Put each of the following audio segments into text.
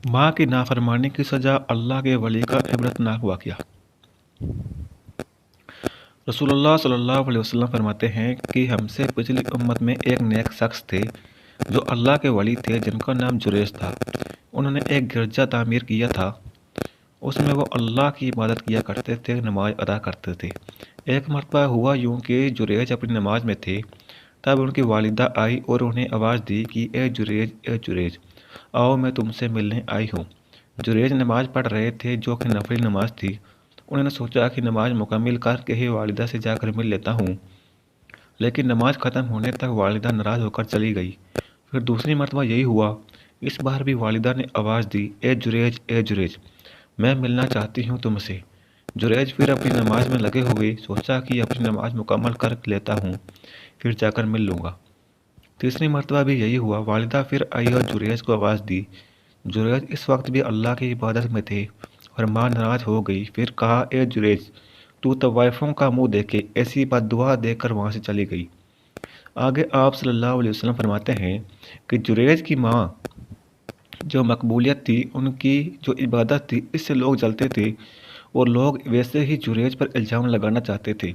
माँ की नाफरमानी की सज़ा, अल्लाह के वली का इबरतनाक वाक़या। रसूलुल्लाह सल्लल्लाहु अलैहि वसल्लम फरमाते हैं कि हमसे पिछली उम्मत में एक नेक शख्स थे जो अल्लाह के वली थे, जिनका नाम जुरैज था। उन्होंने एक गिरजा तामीर किया था। उसमें वो अल्लाह की इबादत किया करते थे, नमाज अदा करते थे। एक मरतबा हुआ यूं कि जुरैज अपनी नमाज में थे। तब उनकी वालिदा आई और उन्हें आवाज़ दी कि ए जुरैज, ए जुरैज, आओ मैं तुमसे मिलने आई हूँ। जुरैज नमाज पढ़ रहे थे, जो कि नफली नमाज थी। उन्होंने सोचा कि नमाज मुकम्मिल करके ही वालिदा से जाकर मिल लेता हूँ, लेकिन नमाज ख़त्म होने तक वालिदा नाराज़ होकर चली गई। फिर दूसरी मरतबा यही हुआ। इस बार भी वालिदा ने आवाज़ दी, ए जुरैज, ए जुरैज, मैं मिलना चाहती हूँ तुमसे। जुरैज फिर अपनी नमाज में लगे हुए सोचा कि अपनी नमाज मुकम्मल कर लेता हूँ, फिर जाकर मिल लूँगा। तीसरी मरतबा भी यही हुआ। वालिदा फिर आई और जुरैज को आवाज़ दी। जुरैज इस वक्त भी अल्लाह की इबादत में थे और माँ नाराज़ हो गई। फिर कहा, ए जुरैज, तू तवाइफों का मुंह देखे, ऐसी बद्दुआ देकर वहाँ से चली गई। आगे आप सल्लल्लाहु अलैहि वसल्लम फरमाते हैं कि जुरैज की माँ जो मकबूलियत थी, उनकी जो इबादत थी, इससे लोग जलते थे और लोग वैसे ही जुरैज पर इल्ज़ाम लगाना चाहते थे।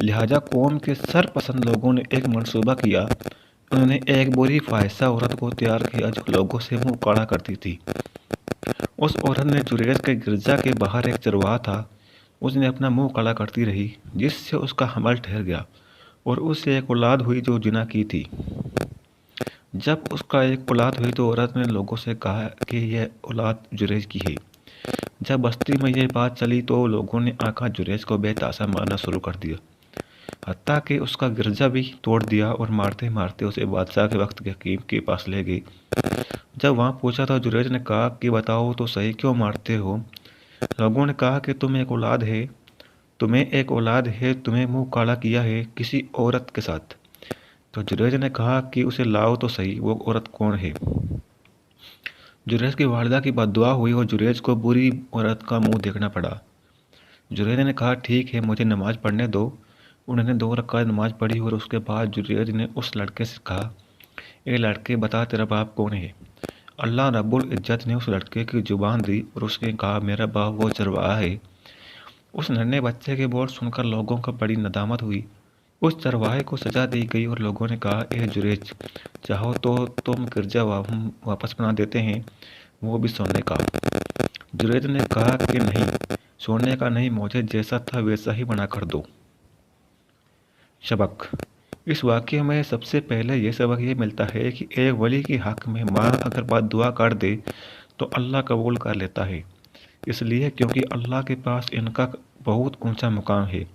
लिहाजा कौम के सरपसंद लोगों ने एक मंसूबा किया। उन्होंने एक बुरी ख्वाहिशा औरत को तैयार किया जो लोगों से मुंह काला करती थी। उस औरत ने जुरैज के गिरजा के बाहर एक चरवाहा था, उसने अपना मुंह काला करती रही, जिससे उसका हमल ठहर गया और उससे एक औलाद हुई जो जिना की थी। जब उसका एक औलाद हुई तो औरत ने लोगों से कहा कि यह औलाद जुरैज की है। जब बस्ती में यह बात चली तो लोगों ने आका जुरैज को बेतासा मारना शुरू कर दिया, हत्ता कि उसका गिरजा भी तोड़ दिया और मारते मारते उसे बादशाह के वक्त के हकीम के पास ले गए। जब वहाँ पहुँचा तो जुरैज ने कहा कि बताओ तो सही, क्यों मारते हो? लोगों ने कहा कि तुम्हें एक औलाद है, तुम्हें मुंह काला किया है किसी औरत के साथ। तो जुरैज ने कहा कि उसे लाओ तो सही, वो औरत कौन है? जुरैज की वालिदा की बद्दुआ हुई और जुरैज को बुरी औरत का मुंह देखना पड़ा। जुरैज ने कहा, ठीक है, मुझे नमाज पढ़ने दो। उन्होंने 2 रकात नमाज पढ़ी और उसके बाद जुरैज ने उस लड़के से कहा, ए लड़के, बता तेरा बाप कौन है? अल्लाह रब्बुल इज़्ज़त ने उस लड़के की जुबान दी और उसने कहा, मेरा बाप वो चरवाहा है। उस नन्हे बच्चे के बोल सुनकर लोगों को बड़ी नदामत हुई। उस चरवाहे को सजा दी गई और लोगों ने कहा, ए जुरैज, चाहो तो तुम गिरजा हम वापस बना देते हैं, वो भी सोने का। जुरैज ने कहा कि नहीं, सोने का नहीं, मुझे जैसा था वैसा ही बना कर दो। सबक: इस वाक़ये में सबसे पहले ये सबक ये मिलता है कि एक वली के हक़ में माँ अगर बद्दुआ कर दे तो अल्लाह कबूल कर लेता है, इसलिए क्योंकि अल्लाह के पास इनका बहुत ऊंचा मुकाम है।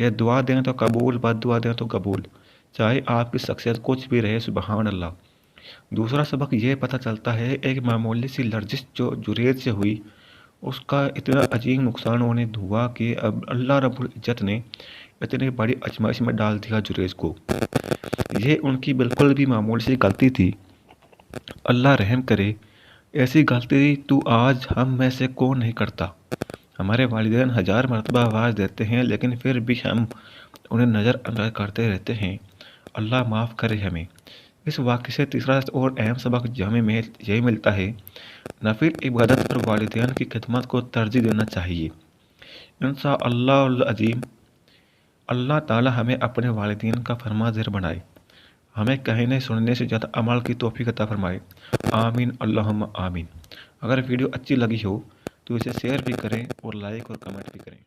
यह दुआ दें तो कबूल, बद्दुआ दें तो कबूल, चाहे आपकी शख्सियत कुछ भी रहे। सुबहान अल्लाह। दूसरा सबक ये पता चलता है, एक मामूली सी लर्जिश जो जुरैज से हुई, उसका इतना अजीम नुकसान होने हुआ कि अब अल्लाह रब्बुल इज़्ज़त ने इतनी बड़ी आजमाइश में डाल दिया जुरैज को। ये उनकी बिल्कुल भी मामूली सी गलती थी। अल्लाह रहम करे, ऐसी गलती तू आज हम में से कौन नहीं करता। हमारे वालिदैन 1000 मरतबा आवाज़ देते हैं, लेकिन फिर भी हम उन्हें नज़रअंदाज करते रहते हैं। अल्लाह माफ़ करे हमें। इस वाक़ये से तीसरा और अहम सबक हमें यही मिलता है, नफिल इबादत पर वालिदैन की खिदमत को तरजीह देना चाहिए। इंशाअल्लाह अज़ीम, अल्लाह ताला हमें अपने वालिदैन का फरमाबरदार बनाए, हमें कहने सुनने से ज़्यादा अमल की तौफीक अता फरमाए। आमीन, अल्लाहुम्मा आमीन। अगर वीडियो अच्छी लगी हो तो इसे शेयर भी करें और लाइक और कमेंट भी करें।